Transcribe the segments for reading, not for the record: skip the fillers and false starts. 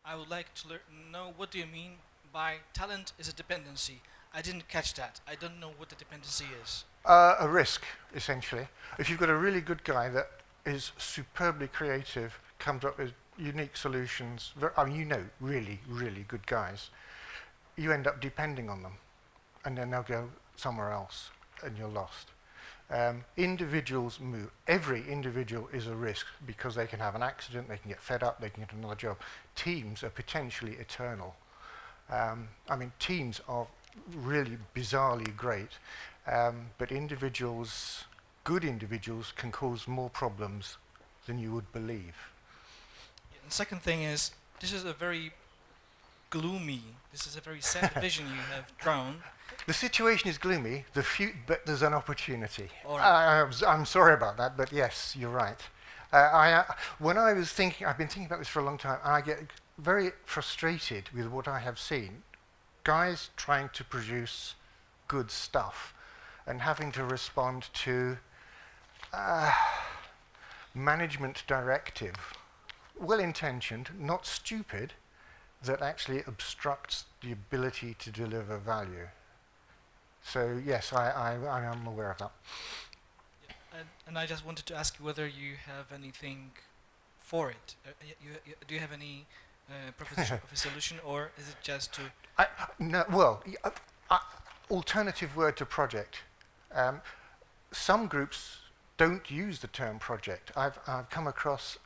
I would like to know what do you mean by talent is a dependency. I didn't catch that. I don't know what the dependency is. A risk, essentially. If you've got a really good guy that is superbly creative, comes up with unique solutions, I mean, you know, really, really good guys, you end up depending on them, and then they'll go somewhere else, and you're lost. Individuals move. Every individual is a risk because they can have an accident, they can get fed up, they can get another job. Teams are potentially eternal. I mean, teams are really bizarrely great, but individuals, good individuals, can cause more problems than you would believe. And the second thing is, this is a very very sad vision you have drawn. The situation is gloomy, but there's an opportunity. Right. I'm sorry about that, but yes, you're right. When I was thinking, I've been thinking about this for a long time, and I get very frustrated with what I have seen. Guys trying to produce good stuff and having to respond to management directive, well-intentioned, not stupid, that actually obstructs the ability to deliver value. So yes, I am aware of that. Yeah. And I just wanted to ask you whether you have anything for it. Do you have any proposition of a solution, or is it just to... Alternative word to project. Some groups don't use the term project. I've come across,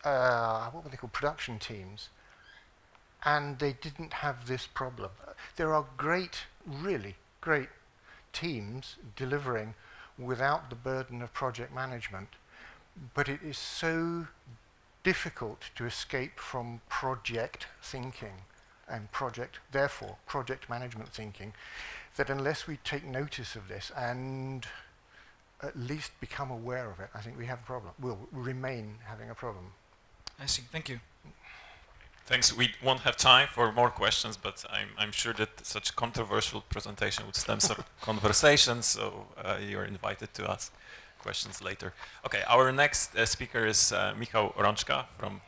what were they called, production teams, and they didn't have this problem. There are great, really great teams delivering without the burden of project management, but it is so difficult to escape from project thinking and therefore project management thinking, that unless we take notice of this and at least become aware of it, I think we have a problem. We'll remain having a problem. I see. Thank you. Thanks. We won't have time for more questions, but I'm sure that such controversial presentation would stem some conversation, so you're invited to ask questions later. Okay, our next speaker is Michał Ra from...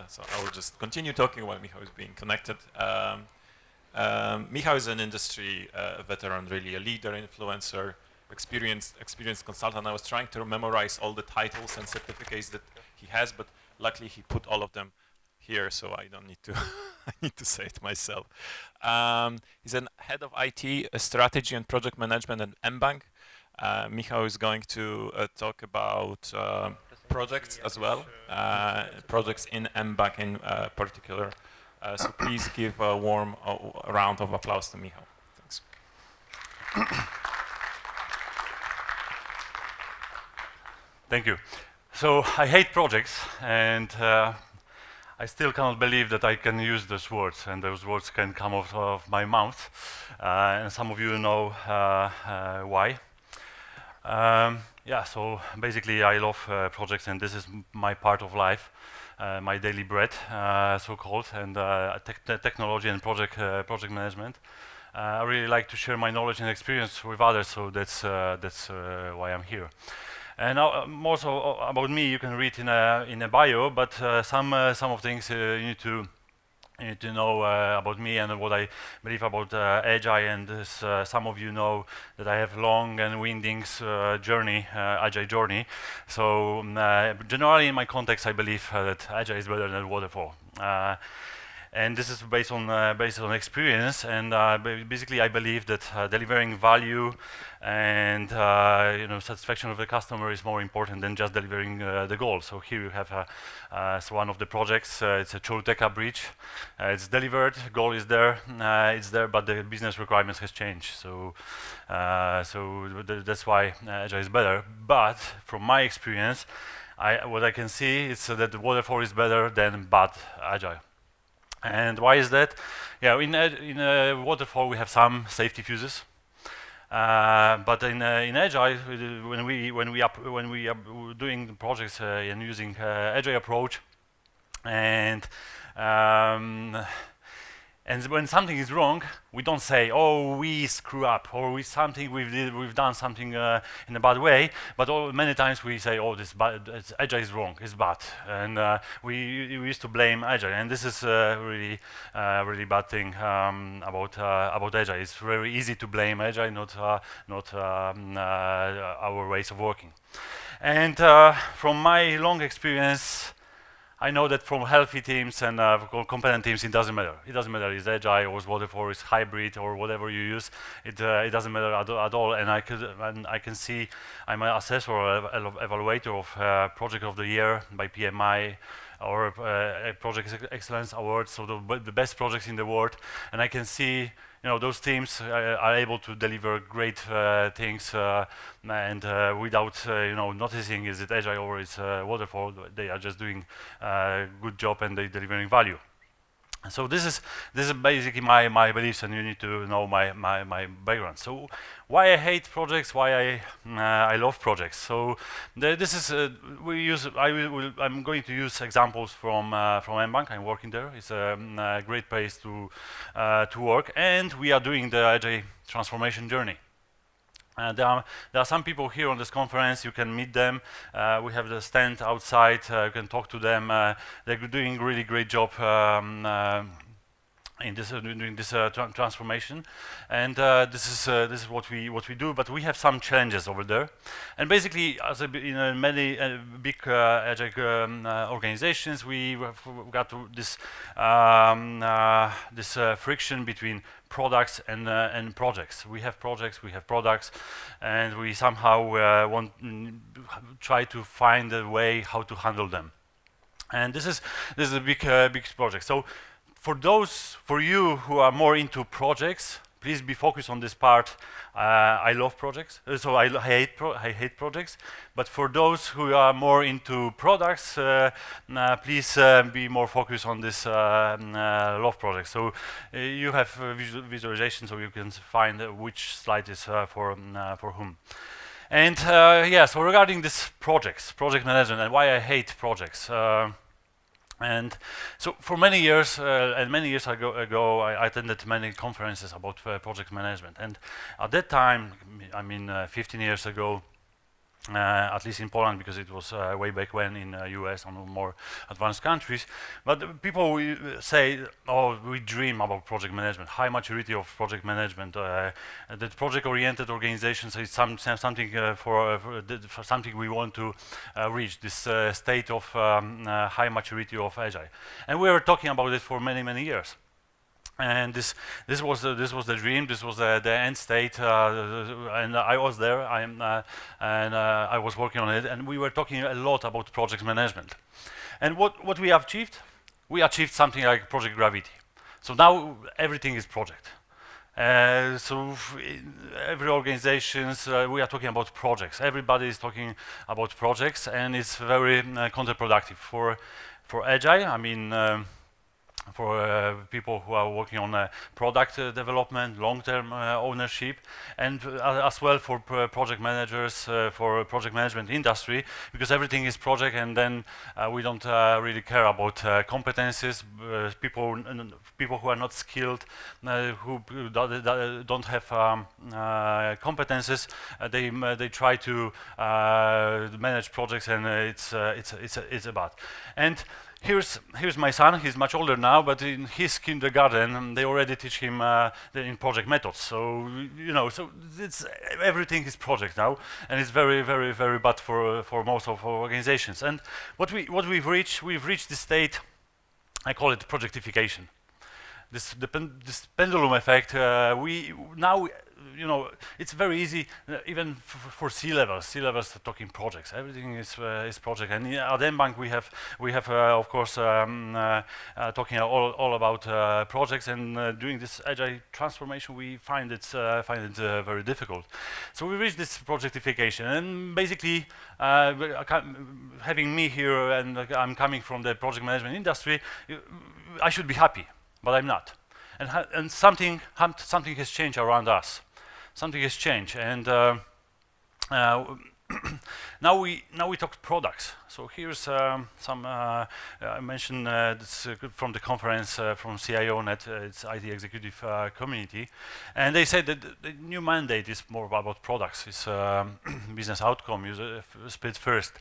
so I will just continue talking while Michał is being connected. Michał is an industry veteran, really a leader, influencer, experienced consultant. I was trying to memorize all the titles and certificates that he has, but luckily he put all of them here, so I don't need to I need to say it myself. He's an head of IT, strategy and project management at mBank. Michał is going to talk about projects as well, projects in mBank in particular. So please give a warm round of applause to Michał. Thanks. Thank you. So I hate projects, and I still cannot believe that I can use those words, and those words can come out of my mouth. And some of you know why. Yeah, so basically I love projects, and this is my part of life, my daily bread, so-called, and technology and project management. I really like to share my knowledge and experience with others, so that's why I'm here. And now, more so about me, you can read in a bio, but some of things you need to know about me and what I believe about Agile. And this, some of you know that I have long and winding journey, Agile journey. So generally, in my context, I believe that Agile is better than waterfall. And this is based on experience, and basically I believe that delivering value and satisfaction of the customer is more important than just delivering the goal. So here you have so one of the projects. It's a Chorteka bridge. It's delivered. Goal is there. It's there, but the business requirements has changed. So that's why Agile is better. But from my experience, what I can see is that the waterfall is better than bad Agile. And why is that? Yeah, in waterfall we have some safety fuses, but in Agile, when we are doing the projects and using Agile approach, and And when something is wrong, we don't say, "Oh, we screw up," or we've done something in a bad way. But many times we say, "Oh, Agile is wrong, it's bad," and we used to blame Agile. And this is really bad thing about Agile. It's very easy to blame Agile, not our ways of working. And from my long experience, I know that from healthy teams and competent teams, it doesn't matter. It doesn't matter. It's agile or it's waterfall, it's hybrid or whatever you use. It doesn't matter at all. And I can see I'm an assessor or evaluator of Project of the Year by PMI or Project Excellence Awards, so the best projects in the world. And I can see, those teams are able to deliver great things and without noticing is it agile or it's waterfall. They are just doing a good job and they're delivering value. So this is basically my beliefs, and you need to know my background. So why I hate projects, why I love projects. So this is I'm going to use examples from mBank. I'm working there. It's a great place to work, and we are doing the Agile transformation journey. There are some people here on this conference. You can meet them. We have the stand outside. You can talk to them. They're doing a really great job in doing this transformation, and this is what we do. But we have some challenges over there, and basically, as in many big agile organizations, we've got this friction between products and projects. We have projects, we have products, and we somehow try to find a way how to handle them. And this is a big project. So for you who are more into projects, please be focused on this part. I love projects, so I hate projects. But for those who are more into products, please be more focused on this love projects. So you have visualization, so you can find which slide is for whom. And so regarding this project management, and why I hate projects. And so for many years, ago, I attended many conferences about project management. And at that time, 15 years ago, at least in Poland, because it was way back when in US and more advanced countries. But people will say, "Oh, we dream about project management, high maturity of project management. That project-oriented organizations is something for something we want to reach. This state of high maturity of agile." And we were talking about it for many years. And this was the dream. This was the end state, and I was there. I was working on it, and we were talking a lot about project management. And what we achieved? We achieved something like project gravity. So now everything is project. So every organizations, we are talking about projects. Everybody is talking about projects, and it's very counterproductive for agile. For people who are working on product development, long-term ownership, and as well for project managers, for project management industry, because everything is project, and then we don't really care about competencies. People who are not skilled, who don't have competences, they try to manage projects, and it's a bad. And here's my son. He's much older now, but in his kindergarten, they already teach him in project methods. So so everything is project now, and it's very bad for most of our organizations. And what we've reached this state. I call it projectification. This pendulum effect. We now. It's very easy, even for C-levels. C-levels are talking projects. Everything is project. And at mBank we have of course talking all about projects. And doing this agile transformation, we find it very difficult. So we reach this projectification, and basically having me here, and I'm coming from the project management industry, I should be happy, but I'm not. And something has changed around us. Something has changed, and Now we talk products. So here's some I mentioned this from the conference from CIO Net, it's IT executive community, and they said that the new mandate is more about products. It's business outcome, user split first,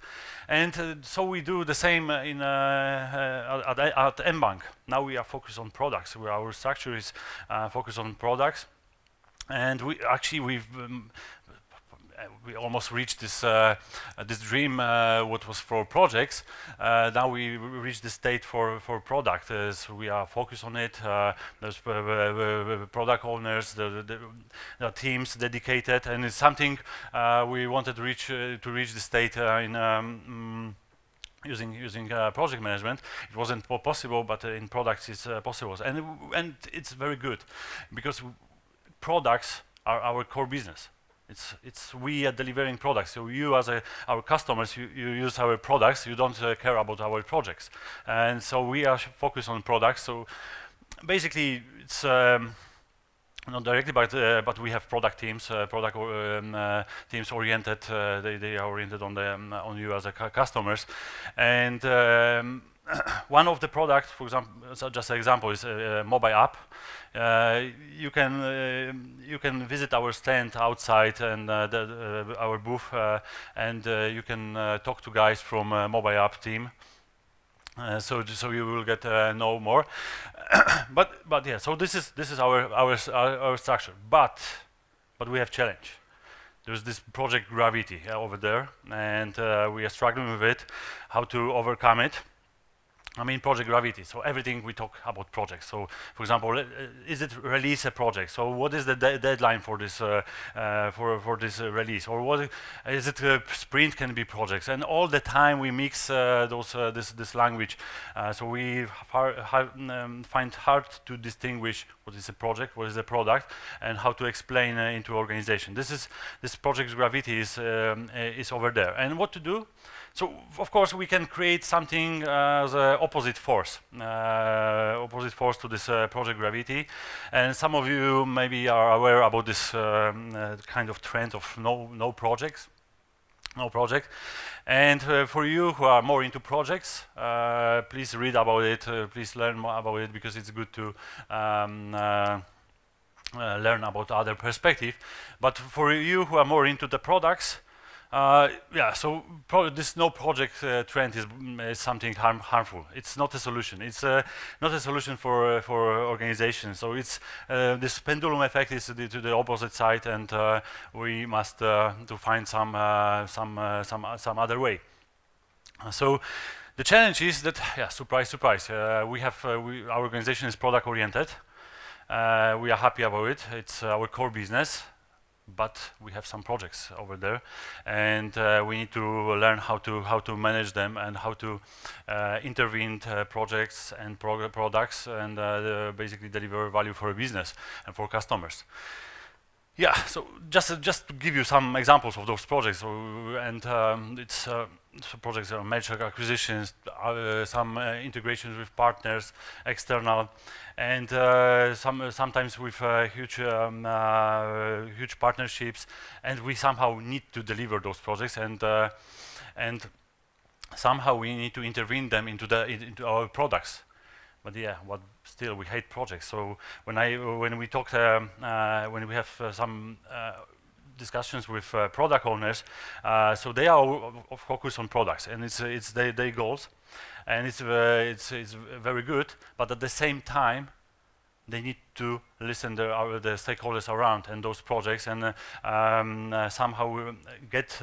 and so we do the same in at mBank. Now we are focused on products. Our structure is focused on products, and we almost reached this this dream what was for projects. Now we reached the state for product. So we are focused on it. There's product owners, the teams dedicated, and it's something we wanted to reach the state in using project management. It wasn't possible, but in products it's possible, and it's very good because products are our core business. It's we are delivering products. So you as our customers, you use our products. You don't care about our projects, and so we are focused on products. So basically, it's not directly, but we have product teams, teams oriented. They are oriented on you as a customers, and one of the products, for example, so just an example, is a mobile app. You can visit our stand outside and our booth, and you can talk to guys from mobile app team. So you will get know more. but yeah, so this is our structure. But we have challenge. There's this project gravity over there, and we are struggling with it. How to overcome it? I mean, project gravity. So everything we talk about projects. So, for example, is it release a project? So, what is the deadline for this for this release? Or what is it? Sprint can be projects, and all the time we mix this language. So we find hard to distinguish what is a project, what is a product, and how to explain into organization. This project gravity is over there, and what to do. So, of course, we can create something as an opposite force to this project gravity. And some of you maybe are aware about this kind of trend of no project. And for you who are more into projects, please read about it. Please learn more about it, because it's good to learn about other perspective. But for you who are more into the products, yeah, so this no project trend is something harmful. It's not a solution. It's not a solution for organizations. So it's this pendulum effect is to the opposite side, and we must to find some other way. So the challenge is that, yeah, surprise, our organization is product oriented. We are happy about it. It's our core business. But we have some projects over there, and we need to learn how to manage them and how to intervene projects and products and basically deliver value for a business and for customers. Yeah, so just to give you some examples of those projects, so, and it's so projects are merger acquisitions, some integrations with partners, external, and sometimes with huge partnerships, and we somehow need to deliver those projects, and somehow we need to intervene them into our products. But yeah, still we hate projects. So when we talk, when we have some discussions with product owners, so they are focused on products, and it's their goals, and it's very good. But at the same time, they need to listen to the stakeholders around and those projects, and somehow get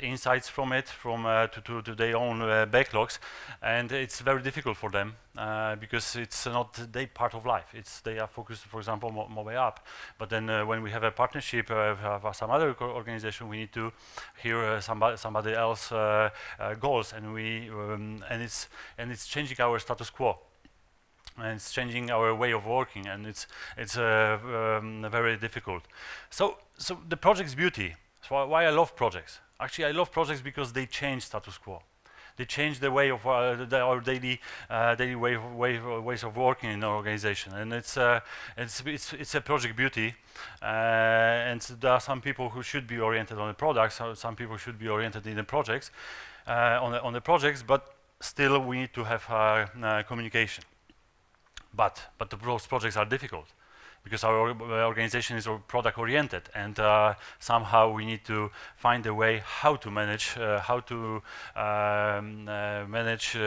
insights from it, to their own backlogs, and it's very difficult for them because it's not their part of life. They are focused, for example, mobile app. But then when we have a partnership with some other organization, we need to hear somebody else goals, and it's changing our status quo. And it's changing our way of working, and it's very difficult. So the project's beauty. So why I love projects? Actually, I love projects because they change status quo. They change the way of our daily ways of working in our organization, and it's a project beauty. And there are some people who should be oriented on the products, some people should be oriented in the projects, on the projects, but still we need to have communication. But those projects are difficult because our organization is product oriented, and somehow we need to find a way how to manage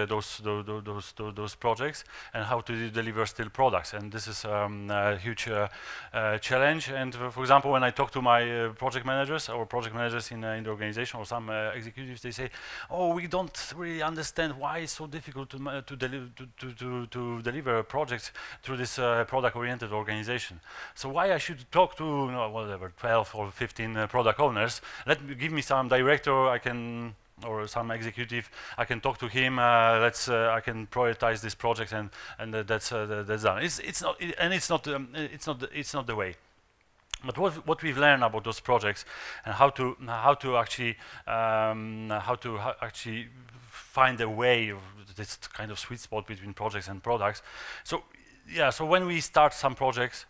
those projects and how to deliver still products. And this is a huge challenge. And for example, when I talk to my project managers or project managers in the organization or some executives, they say, "Oh, we don't really understand why it's so difficult to deliver projects through this product-oriented organization. So why I should talk to whatever 12 or 15 product owners? Give me some director I can, or some executive I can talk to him. I can prioritize this project, and that's done. It's not the way. But what we've learned about those projects and how to actually find a way of this kind of sweet spot between projects and products. So yeah, so when we start some projects,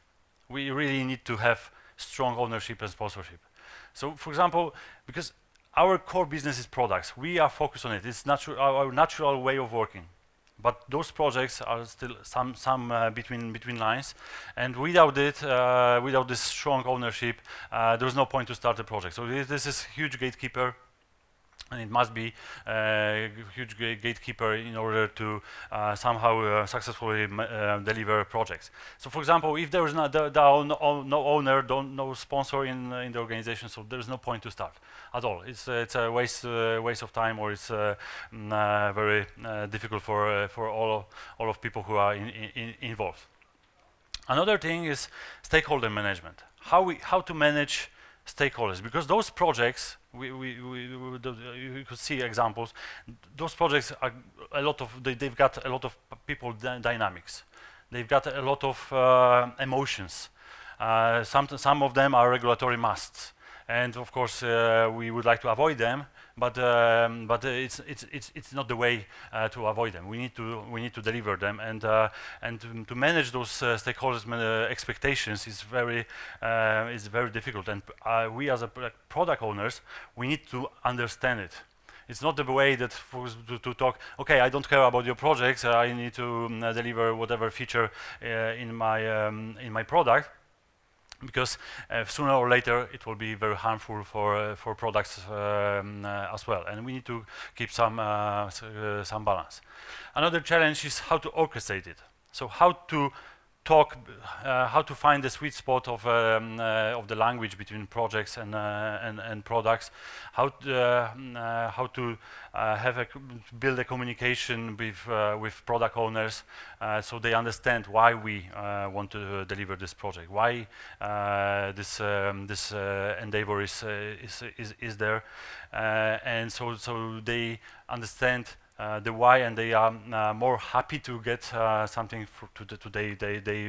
we really need to have strong ownership and sponsorship. So for example, because our core business is products, we are focused on it. It's our natural way of working. But those projects are still some between lines, and without it, without this strong ownership, there's no point to start a project. So this is huge gatekeeper, and it must be a huge gatekeeper in order to somehow successfully deliver projects. So for example, if there is no owner, no sponsor in the organization, so there is no point to start at all. It's a waste of time, or it's very difficult for all of people who are involved. Another thing is stakeholder management. How to manage stakeholders, because those projects, you could see examples. Those projects are they've got a lot of people dynamics. They've got a lot of emotions. Some of them are regulatory musts, and of course we would like to avoid them. But it's not the way to avoid them. We need to deliver them, and to manage those stakeholders' expectations is very difficult. And we as product owners, we need to understand it. It's not the way that to talk. Okay, I don't care about your projects. I need to deliver whatever feature in my product. Because sooner or later it will be very harmful for products as well, and we need to keep some balance. Another challenge is how to orchestrate it. So how to find the sweet spot of the language between projects and products. How to build a communication with product owners so they understand why we want to deliver this project, why this endeavor is there, and so they understand the why, and they are more happy to get something to their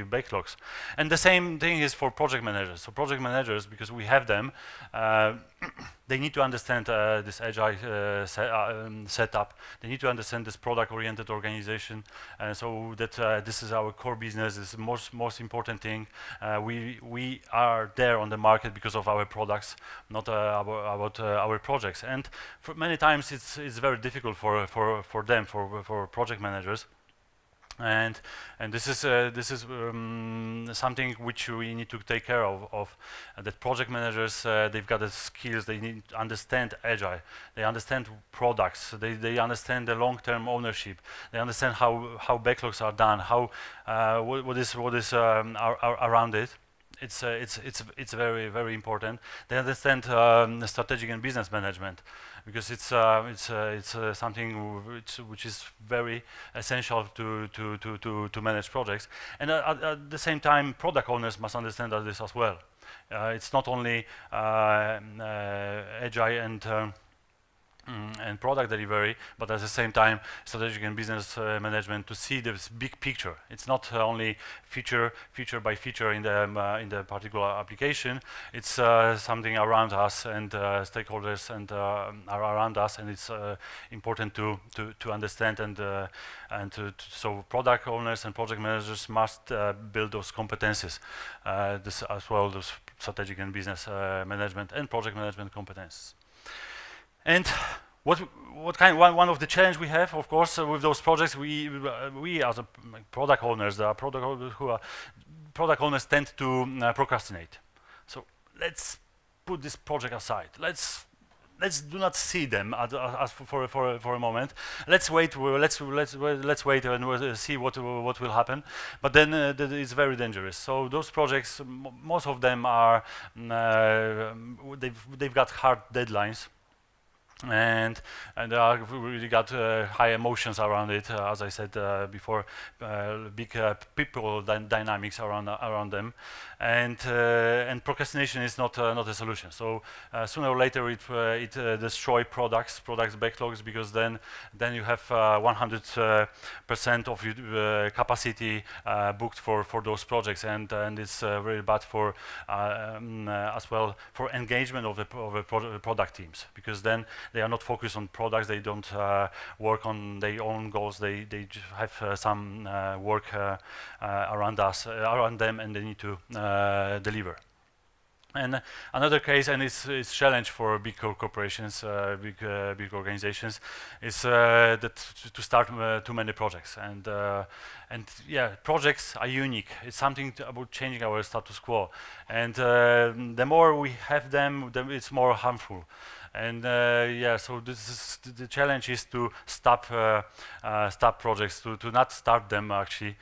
backlogs. And the same thing is for project managers. So project managers, because we have them, they need to understand this agile setup. They need to understand this product-oriented organization, so that this is our core business. This is the most important thing. We are there on the market because of our products, not about our projects. And for many times it's very difficult for them, for project managers. And this is something which we need to take care of. That project managers, they've got the skills. They need to understand agile. They understand products. They understand the long-term ownership. They understand how backlogs are done. What is around it. It's very important. They understand strategic and business management, because it's something which is very essential to manage projects. And at the same time, product owners must understand this as well. It's not only agile and product delivery, but at the same time, strategic and business management to see this big picture. It's not only feature by feature in the particular application. It's something around us and stakeholders and are around us, and it's important to understand and so product owners and project managers must build those competencies. This as well, those strategic and business management and project management competencies. And what kind? One of the challenge we have, of course, with those projects, we as product owners, product owners tend to procrastinate. So let's put this project aside. Let's do not see them as for a moment. Let's wait. Let's wait and we'll see what will happen. But then it's very dangerous. So those projects, most of them are they've got hard deadlines. And really got high emotions around it, as I said before, big people dynamics around them, and procrastination is not a solution. So sooner or later it destroy products backlogs, because then you have 100% of your capacity booked for those projects, and it's really bad for as well for engagement of the product teams, because then they are not focused on products. They don't work on their own goals. They just have some work around them, and they need to deliver. And another case, and it's challenge for big corporations, big organizations, is that to start too many projects. And yeah, projects are unique. It's something about changing our status quo. And the more we have them, it's more harmful. And yeah, so this is the challenge is to stop projects, to not start them actually.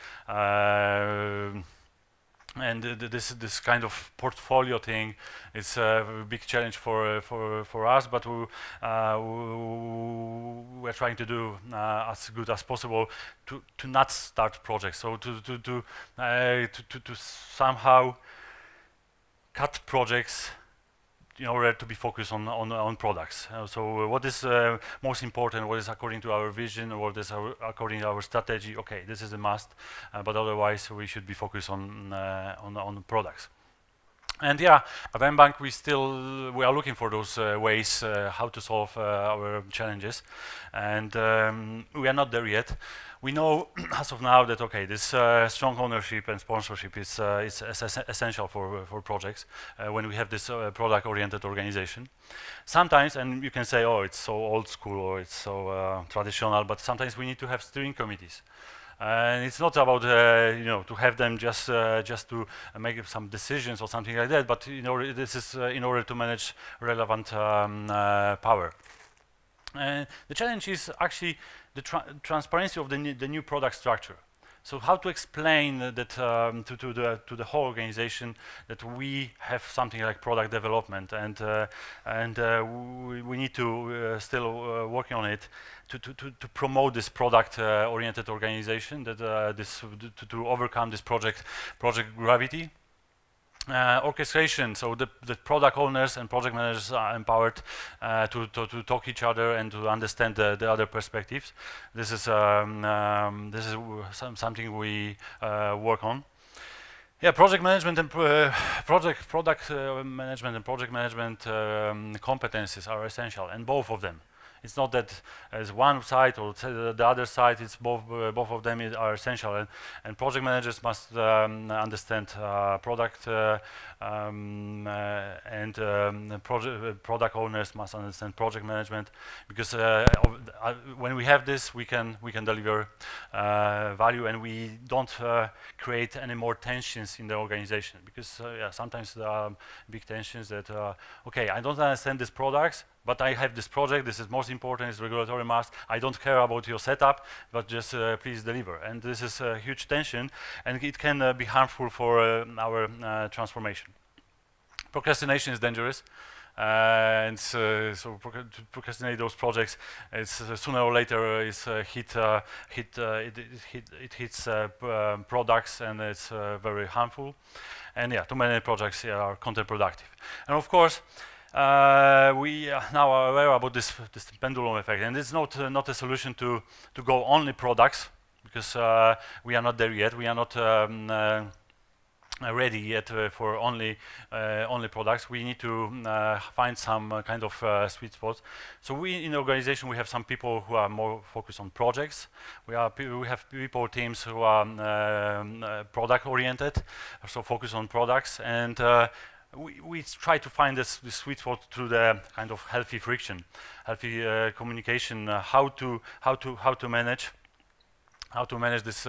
And this kind of portfolio thing is a big challenge for us, but we're trying to do as good as possible to not start projects. So to somehow cut projects in order to be focused on products. So what is most important, what is according to our vision, or what is according to our strategy, okay, this is a must, but otherwise we should be focused on products. And yeah, at mBank we are looking for those ways how to solve our challenges, and we are not there yet. We know as of now that okay, this strong ownership and sponsorship is essential for projects when we have this product-oriented organization. Sometimes, and you can say, oh, it's so old school or it's so traditional, but sometimes we need to have steering committees. And it's not about to have them just to make some decisions or something like that, but this is in order to manage relevant power. The challenge is actually the transparency of the new product structure. So how to explain that to the whole organization that we have something like product development, and we need to still working on it to promote this product oriented organization, that to overcome this project gravity. Orchestration, so the product owners and project managers are empowered to talk each other and to understand the other perspectives. This is something we work on. Yeah, project management and product management and project management competencies are essential, and both of them. It's not that as one side or the other side. It's both of them are essential, and project managers must understand product, and product owners must understand project management, because when we have this, we can deliver value, and we don't create any more tensions in the organization, because yeah, sometimes there are big tensions that okay, I don't understand these products, but I have this project, this is most important, it's regulatory must. I don't care about your setup, but just please deliver. And this is a huge tension, and it can be harmful for our transformation. Procrastination is dangerous, and so to procrastinate those projects, it's sooner or later it hits products, and it's very harmful. And yeah, too many projects are counterproductive. And of course, we now are aware about this pendulum effect, and it's not a solution to go only products, because we are not there yet. We are not ready yet for only products. We need to find some kind of sweet spot. So we in the organization, we have some people who are more focused on projects. We have people teams who are product oriented, so focus on products, and we try to find this sweet spot through the kind of healthy friction, healthy communication, how to manage this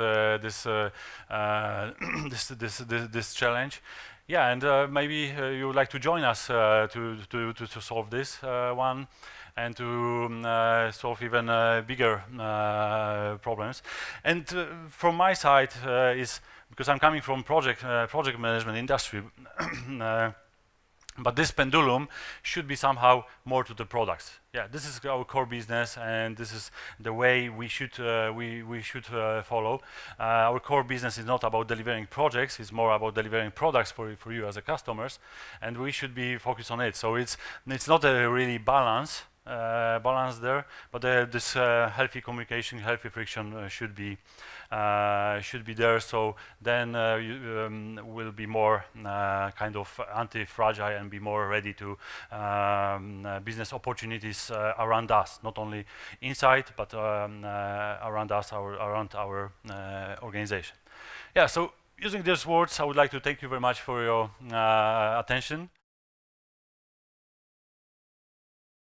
this challenge. Yeah, and maybe you would like to join us to solve this one, and to solve even bigger problems. And from my side is, because I'm coming from project management industry, but this pendulum should be somehow more to the products. Yeah, this is our core business, and this is the way we should follow. Our core business is not about delivering projects; it's more about delivering products for you as a customers, and we should be focused on it. So it's not a really balance there, but this healthy communication, healthy friction should be there. So then you will be more kind of anti-fragile and be more ready to business opportunities around us, not only inside but around us, around our organization. Yeah. So using these words, I would like to thank you very much for your attention.